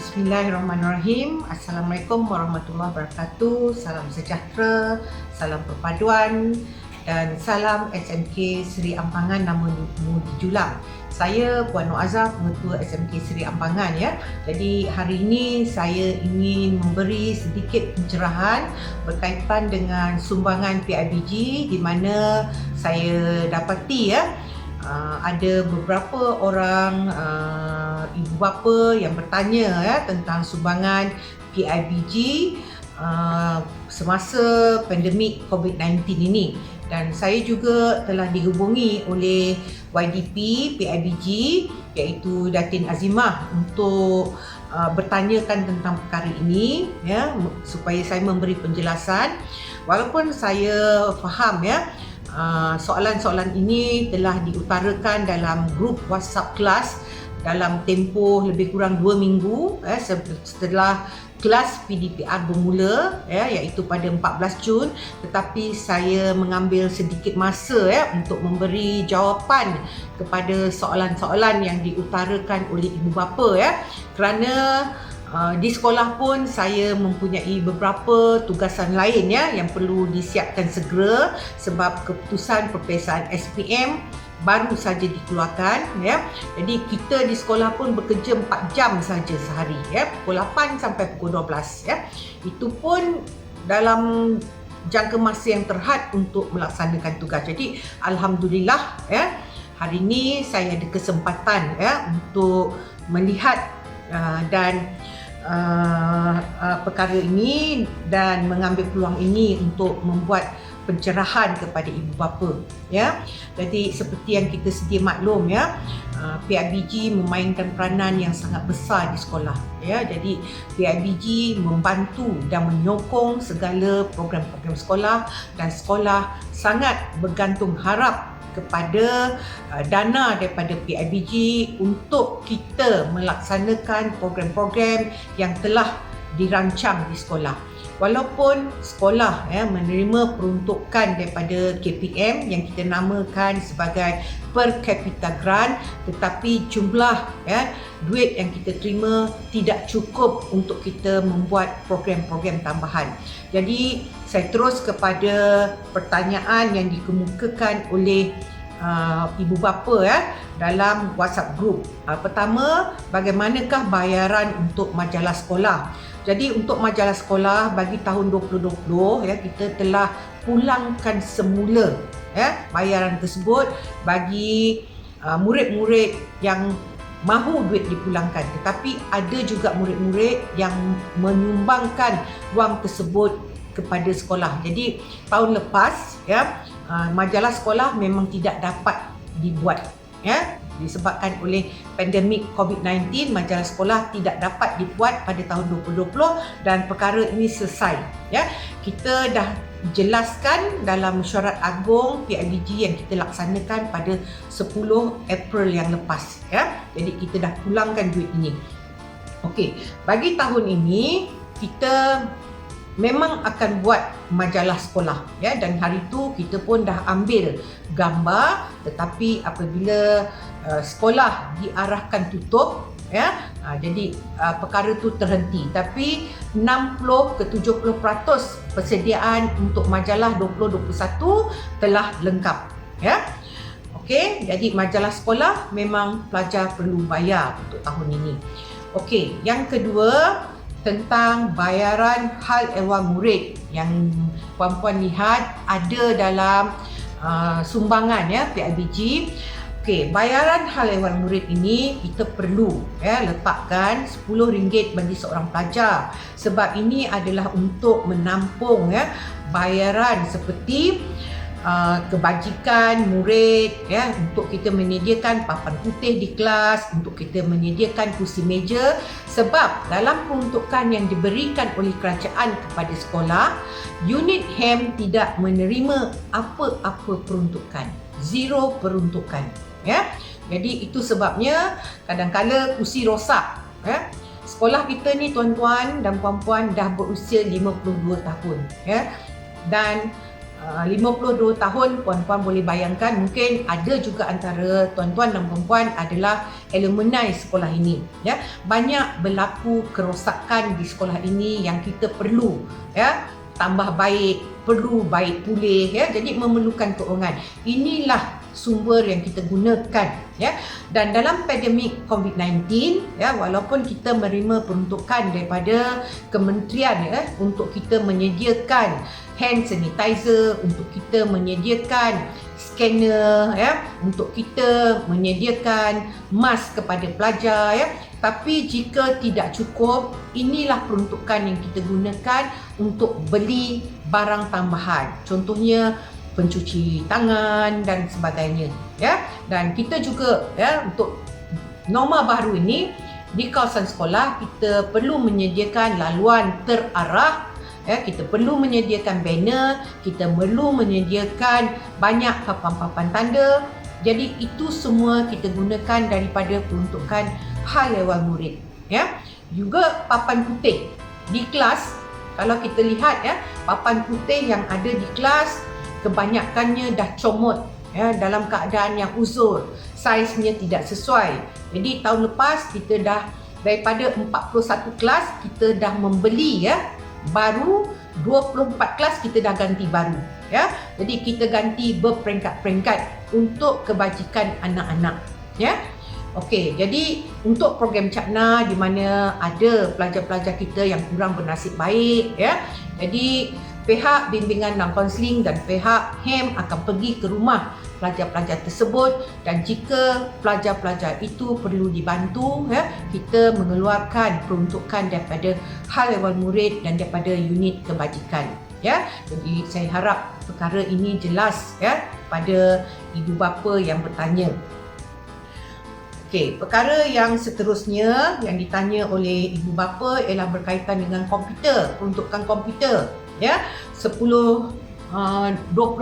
Bismillahirrahmanirrahim. Assalamualaikum warahmatullahi wabarakatuh. Salam sejahtera, salam perpaduan dan salam SMK Seri Ampangan Nama Mudi Julang. Saya Puan Nur Azhar, Pengetua SMK Seri Ampangan ya. Jadi hari ini saya ingin memberi sedikit pencerahan berkaitan dengan sumbangan PIBG di mana saya dapati ya ada beberapa orang ibu bapa yang bertanya ya tentang sumbangan PIBG semasa pandemik COVID-19 ini, dan saya juga telah dihubungi oleh YDP PIBG iaitu Datin Azimah untuk bertanyakan tentang perkara ini ya, supaya saya memberi penjelasan. Walaupun saya faham ya soalan-soalan ini telah diutarakan dalam grup WhatsApp kelas dalam tempoh lebih kurang 2 minggu setelah kelas PDPR bermula iaitu pada 14 Jun, tetapi saya mengambil sedikit masa untuk memberi jawapan kepada soalan-soalan yang diutarakan oleh ibu bapa kerana di sekolah pun saya mempunyai beberapa tugasan lain yang perlu disiapkan segera sebab keputusan peperiksaan SPM baru saja dikeluarkan Jadi kita di sekolah pun bekerja 4 jam saja sehari pukul 8 sampai pukul 12 Itu pun dalam jangka masa yang terhad untuk melaksanakan tugas. Jadi alhamdulillah hari ini saya ada kesempatan untuk melihat dan perkara ini dan mengambil peluang ini untuk membuat pencerahan kepada ibu bapa Jadi seperti yang kita sedia maklum PIBG memainkan peranan yang sangat besar di sekolah Jadi PIBG membantu dan menyokong segala program-program sekolah, dan sekolah sangat bergantung harap kepada dana daripada PIBG untuk kita melaksanakan program-program yang telah dirancang di sekolah. Walaupun sekolah menerima peruntukan daripada KPM yang kita namakan sebagai per capita grant, tetapi jumlah duit yang kita terima tidak cukup untuk kita membuat program-program tambahan. Jadi saya terus kepada pertanyaan yang dikemukakan oleh ibu bapa dalam WhatsApp group. Pertama, bagaimanakah bayaran untuk majalah sekolah? Jadi untuk majalah sekolah bagi tahun 2020 kita telah pulangkan semula bayaran tersebut bagi murid-murid yang mahu duit dipulangkan, tetapi ada juga murid-murid yang menyumbangkan wang tersebut kepada sekolah. Jadi tahun lepas majalah sekolah memang tidak dapat dibuat disebabkan oleh pandemik COVID-19. Majalah sekolah tidak dapat dibuat pada tahun 2020 dan perkara ini selesai Kita dah jelaskan dalam mesyuarat agung PIBG yang kita laksanakan pada 10 April yang lepas Jadi kita dah pulangkan duit ini. Okey, bagi tahun ini kita memang akan buat majalah sekolah dan hari itu kita pun dah ambil gambar, tetapi apabila sekolah diarahkan tutup jadi perkara itu terhenti. Tapi 60 ke 70% persediaan untuk majalah 2021 telah lengkap Okey, jadi majalah sekolah memang pelajar perlu bayar untuk tahun ini. Okey, yang kedua tentang bayaran hal ehwal murid yang puan-puan lihat ada dalam sumbangan PIBG. Okey, bayaran hal ehwal murid ini kita perlu letakkan RM10 bagi seorang pelajar, sebab ini adalah untuk menampung bayaran seperti kebajikan murid untuk kita menyediakan papan putih di kelas, untuk kita menyediakan kursi meja, sebab dalam peruntukan yang diberikan oleh kerajaan kepada sekolah, unit HEM tidak menerima apa-apa peruntukan, zero peruntukan Jadi itu sebabnya kadang-kala kursi rosak Sekolah kita ni tuan-tuan dan puan-puan dah berusia 52 tahun dan 52 tahun, puan-puan boleh bayangkan mungkin ada juga antara tuan-tuan dan puan-puan adalah alumni sekolah ini, ya. Banyak berlaku kerosakan di sekolah ini yang kita perlu, ya, tambah baik, perlu baik pulih, ya. Jadi memerlukan keuangan. Inilah sumber yang kita gunakan, ya. Dan dalam pandemik COVID-19, ya, walaupun kita menerima peruntukan daripada kementerian, ya, untuk kita menyediakan hand sanitizer, untuk kita menyediakan scanner, ya, untuk kita menyediakan mask kepada pelajar, ya. Tapi jika tidak cukup, inilah peruntukan yang kita gunakan untuk beli barang tambahan. Contohnya pencuci tangan dan sebagainya, ya. Dan kita juga, ya, untuk norma baru ini di kawasan sekolah kita perlu menyediakan laluan terarah, ya, kita perlu menyediakan banner, kita perlu menyediakan banyak papan-papan tanda. Jadi itu semua kita gunakan daripada peruntukan hal ehwal murid, ya. Juga papan putih di kelas, kalau kita lihat, ya, papan putih yang ada di kelas kebanyakannya dah comot, ya, dalam keadaan yang uzur, saiznya tidak sesuai. Jadi tahun lepas kita dah daripada 41 kelas kita dah membeli, ya, baru 24 kelas kita dah ganti baru, ya. Jadi kita ganti berperingkat-peringkat untuk kebajikan anak-anak, ya. Okey, jadi untuk program Cakna di mana ada pelajar-pelajar kita yang kurang bernasib baik, ya. Jadi pihak bimbingan dan kaunseling dan pihak HEM akan pergi ke rumah pelajar-pelajar tersebut, dan jika pelajar-pelajar itu perlu dibantu, ya, kita mengeluarkan peruntukan daripada hal ehwal murid dan daripada unit kebajikan, ya. Jadi saya harap perkara ini jelas, ya, pada ibu bapa yang bertanya. Okey, perkara yang seterusnya yang ditanya oleh ibu bapa ialah berkaitan dengan komputer, peruntukan komputer, ya, 20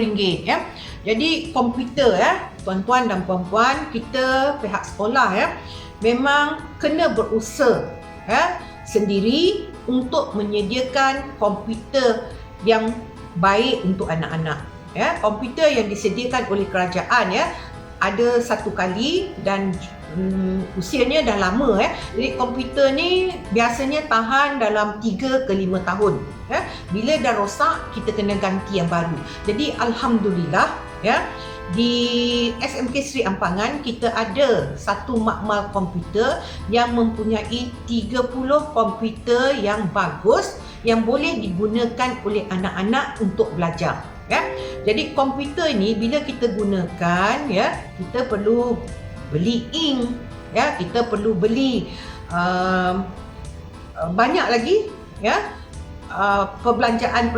ringgit, ya. Jadi komputer, ya, tuan-tuan dan puan-puan, kita pihak sekolah, ya, memang kena berusaha, ya, sendiri untuk menyediakan komputer yang baik untuk anak-anak, ya. Komputer yang disediakan oleh kerajaan, ya, ada satu kali dan usianya dah lama, ya. Jadi komputer ni biasanya tahan dalam 3 ke 5 tahun, ya. Bila dah rosak kita kena ganti yang baru. Jadi alhamdulillah, ya, di SMK Seri Ampangan kita ada satu makmal komputer yang mempunyai 30 komputer yang bagus yang boleh digunakan oleh anak-anak untuk belajar, ya. Jadi komputer ni bila kita gunakan, ya, kita perlu beli ink, ya, kita perlu beli banyak lagi, ya, perbelanjaan,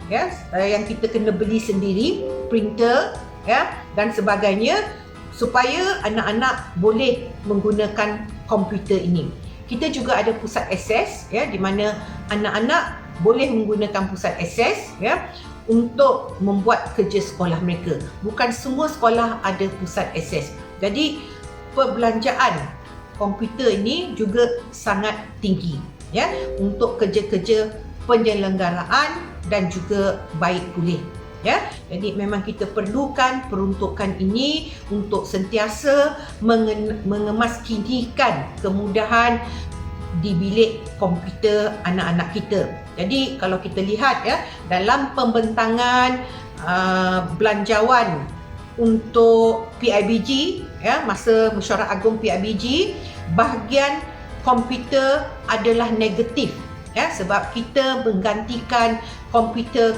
ya, yang kita kena beli sendiri, printer, ya, dan sebagainya supaya anak-anak boleh menggunakan komputer ini. Kita juga ada pusat akses, ya, di mana anak-anak boleh menggunakan pusat akses, ya, untuk membuat kerja sekolah mereka. Bukan semua sekolah ada pusat akses. Jadi perbelanjaan komputer ini juga sangat tinggi, ya, untuk kerja-kerja penyelenggaraan dan juga baik pulih, ya. Jadi memang kita perlukan peruntukan ini untuk sentiasa mengemaskinikan kemudahan di bilik komputer anak-anak kita. Jadi kalau kita lihat, ya, dalam pembentangan belanjawan untuk PIBG, ya, masa mesyuarat agung PIBG, bahagian komputer adalah negatif, ya, sebab kita menggantikan komputer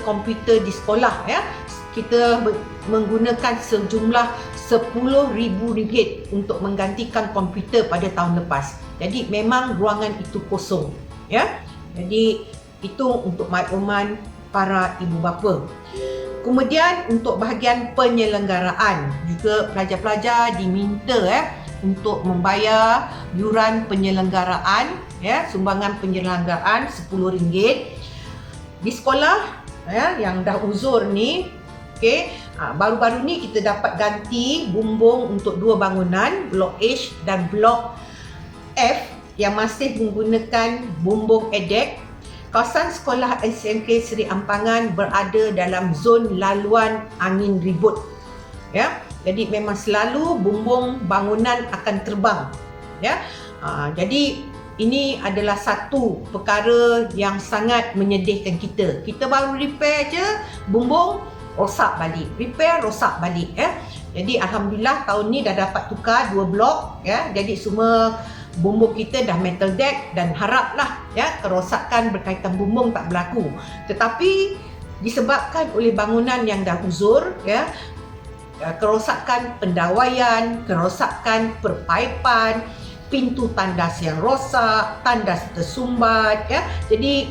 di sekolah, ya. Kita menggunakan sejumlah RM10,000 untuk menggantikan komputer pada tahun lepas. Jadi memang ruangan itu kosong, ya. Jadi itu untuk makluman para ibu bapa. Kemudian untuk bahagian penyelenggaraan juga pelajar-pelajar diminta, ya, untuk membayar yuran penyelenggaraan, ya, sumbangan penyelenggaraan RM10 di sekolah, ya, yang dah uzur ni. Okey, baru-baru ni kita dapat ganti bumbung untuk 2 bangunan, blok H dan blok F yang masih menggunakan bumbung EDEC. Kawasan sekolah SMK Seri Ampangan berada dalam zon laluan angin ribut. Ya, jadi memang selalu bumbung bangunan akan terbang. Ya, jadi ini adalah satu perkara yang sangat menyedihkan kita. Kita baru repair je, bumbung rosak balik, repair rosak balik. Ya, jadi alhamdulillah tahun ni dah dapat tukar 2 blok. Ya, jadi semua bumbung kita dah metal deck dan haraplah ya kerosakan berkaitan bumbung tak berlaku. Tetapi disebabkan oleh bangunan yang dah uzur ya, kerosakan pendawaian, kerosakan perpaipan, pintu tandas yang rosak, tandas tersumbat ya. Jadi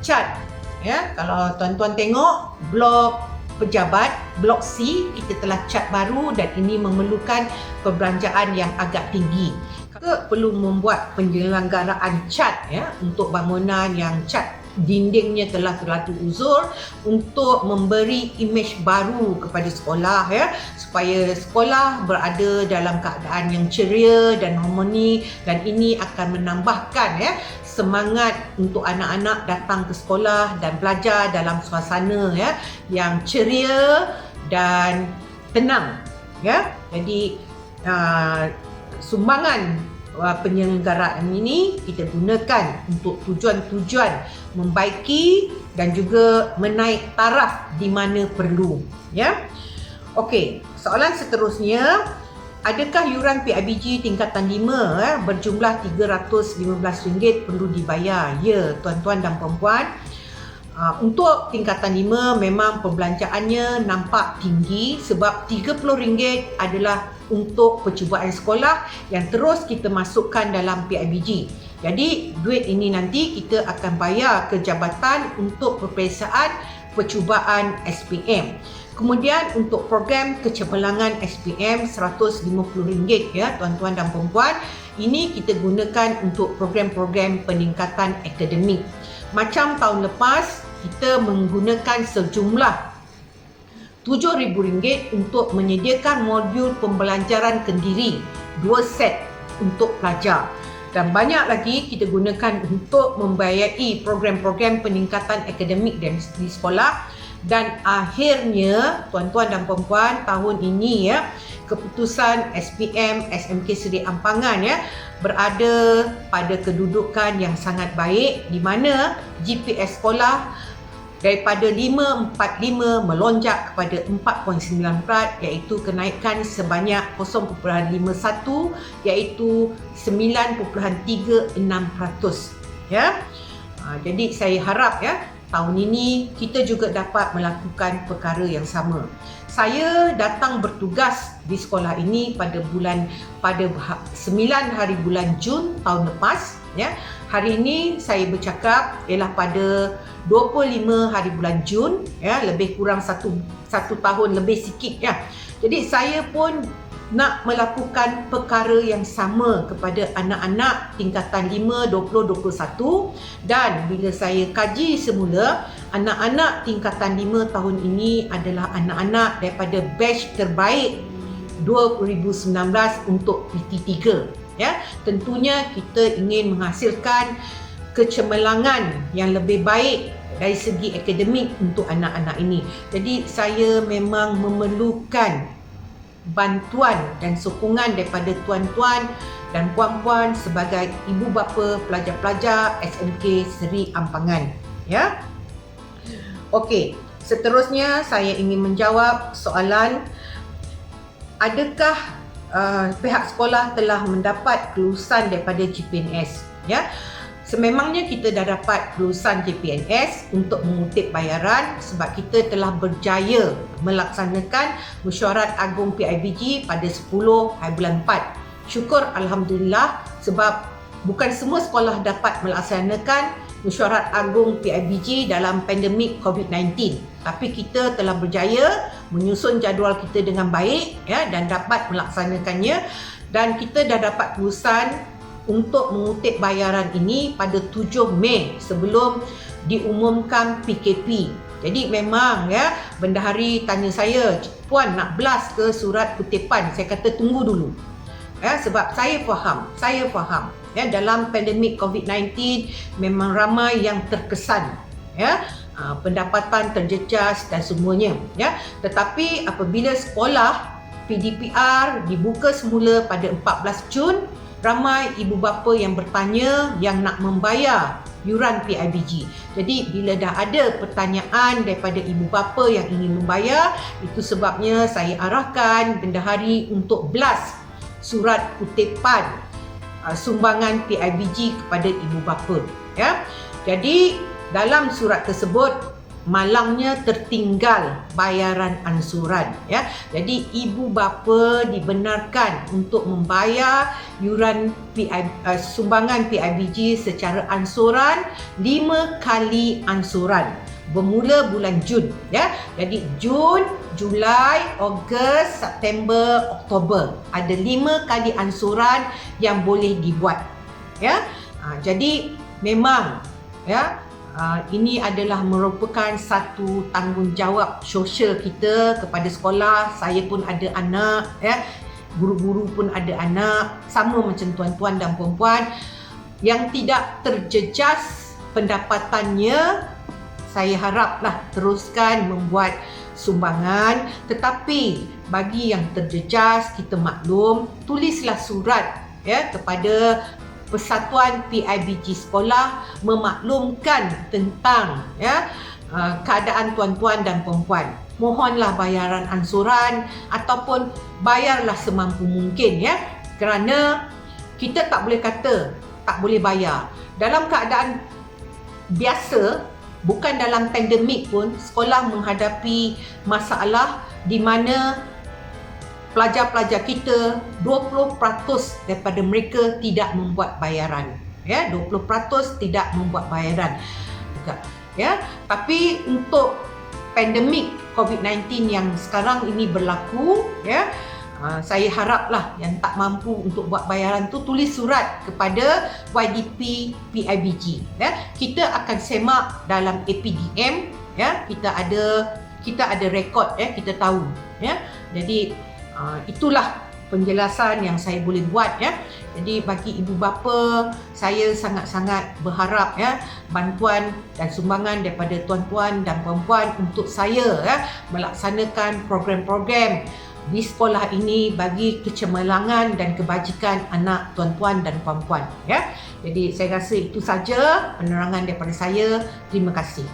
cat ya, kalau tuan-tuan tengok blok pejabat, blok C kita telah cat baru dan ini memerlukan perbelanjaan yang agak tinggi. Kita perlu membuat penyelenggaraan cat ya untuk bangunan yang cat dindingnya telah terlalu uzur untuk memberi imej baru kepada sekolah ya, supaya sekolah berada dalam keadaan yang ceria dan harmoni, dan ini akan menambahkan ya semangat untuk anak-anak datang ke sekolah dan belajar dalam suasana ya yang ceria dan tenang ya. Jadi sumbangan penyelenggaraan ini kita gunakan untuk tujuan-tujuan membaiki dan juga menaik taraf di mana perlu ya. Okey, soalan seterusnya, adakah yuran PIBG tingkatan 5 berjumlah RM315 perlu dibayar? Ya, tuan-tuan dan puan-puan, untuk tingkatan 5 memang perbelanjaannya nampak tinggi sebab RM30 adalah untuk percubaan sekolah yang terus kita masukkan dalam PIBG. Jadi duit ini nanti kita akan bayar ke jabatan untuk peperiksaan percubaan SPM. Kemudian untuk program kecemerlangan SPM RM150 ya tuan-tuan dan puan-puan. Ini kita gunakan untuk program-program peningkatan akademik. Macam tahun lepas kita menggunakan sejumlah RM7,000 untuk menyediakan modul pembelajaran kendiri 2 set untuk pelajar, dan banyak lagi kita gunakan untuk membiayai program-program peningkatan akademik di sekolah. Dan akhirnya tuan-tuan dan puan-puan, tahun ini ya keputusan SPM SMK Seri Ampangan ya berada pada kedudukan yang sangat baik, di mana GPS sekolah daripada 5.45 melonjak kepada 4.94, iaitu kenaikan sebanyak 0.51 iaitu 9.36% ya. Jadi saya harap ya tahun ini kita juga dapat melakukan perkara yang sama. Saya datang bertugas di sekolah ini pada 9 hari bulan Jun tahun lepas ya. Hari ini saya bercakap ialah pada 25 hari bulan Jun ya, lebih kurang satu tahun lebih sikit ya. Jadi saya pun nak melakukan perkara yang sama kepada anak-anak tingkatan 5 2021, dan bila saya kaji semula, anak-anak tingkatan 5 tahun ini adalah anak-anak daripada batch terbaik 2019 untuk PT3 ya. Tentunya kita ingin menghasilkan kecemerlangan yang lebih baik dari segi akademik untuk anak-anak ini. Jadi saya memang memerlukan bantuan dan sokongan daripada tuan-tuan dan puan-puan sebagai ibu bapa pelajar-pelajar SMK Seri Ampangan ya. Okey, seterusnya saya ingin menjawab soalan, adakah pihak sekolah telah mendapat kelulusan daripada GPNS ya. Sememangnya kita dah dapat kelulusan GPNS untuk mengutip bayaran sebab kita telah berjaya melaksanakan mesyuarat agung PIBG pada 10 hari bulan 4. Syukur alhamdulillah, sebab bukan semua sekolah dapat melaksanakan mesyuarat agung PIBG dalam pandemik COVID-19. Tapi kita telah berjaya menyusun jadual kita dengan baik ya, dan dapat melaksanakannya, dan kita dah dapat kelulusan untuk mengutip bayaran ini pada 7 Mei sebelum diumumkan PKP. Jadi memang ya, bendahari tanya saya, puan nak blast ke surat kutipan? Saya kata tunggu dulu ya, sebab saya faham ya, dalam pandemik COVID-19 memang ramai yang terkesan, ya, pendapatan terjejas dan semuanya, ya. Tetapi apabila sekolah PDPR dibuka semula pada 14 Jun, ramai ibu bapa yang bertanya yang nak membayar yuran PIBG. Jadi bila dah ada pertanyaan daripada ibu bapa yang ingin membayar, itu sebabnya saya arahkan bendahari untuk blast surat kutipan sumbangan PIBG kepada ibu bapa, ya. Jadi dalam surat tersebut malangnya tertinggal bayaran ansuran, ya. Jadi ibu bapa dibenarkan untuk membayar yuran sumbangan PIBG secara ansuran 5 kali ansuran bermula bulan Jun, ya. Jadi Jun, Julai, Ogos, September, Oktober ada 5 kali ansuran yang boleh dibuat, ya. Jadi memang, ya, ini adalah merupakan satu tanggungjawab sosial kita kepada sekolah. Saya pun ada anak, ya. Guru-guru pun ada anak, sama macam tuan-tuan dan puan-puan yang tidak terjejas pendapatannya. Saya haraplah teruskan membuat sumbangan, tetapi bagi yang terjejas, kita maklum, tulislah surat, ya, kepada Persatuan PIBG Sekolah memaklumkan tentang, ya, keadaan tuan-tuan dan puan-puan. Mohonlah bayaran ansuran ataupun bayarlah semampu mungkin, ya. Kerana kita tak boleh kata tak boleh bayar. Dalam keadaan biasa, bukan dalam pandemik pun, sekolah menghadapi masalah di mana pelajar-pelajar kita 20% daripada mereka tidak membuat bayaran, ya. 20% tidak membuat bayaran juga, ya. Tapi untuk pandemik COVID-19 yang sekarang ini berlaku, ya, saya haraplah yang tak mampu untuk buat bayaran tu tulis surat kepada YDP PIBG, ya. Kita akan semak dalam APDM, ya. Kita ada rekod, ya, kita tahu, ya. Jadi itulah penjelasan yang saya boleh buat, ya. Jadi bagi ibu bapa, saya sangat-sangat berharap, ya, bantuan dan sumbangan daripada tuan-tuan dan puan-puan untuk saya, ya, melaksanakan program-program di sekolah ini bagi kecemerlangan dan kebajikan anak tuan-tuan dan puan-puan, ya. Jadi saya rasa itu saja penerangan daripada saya. Terima kasih.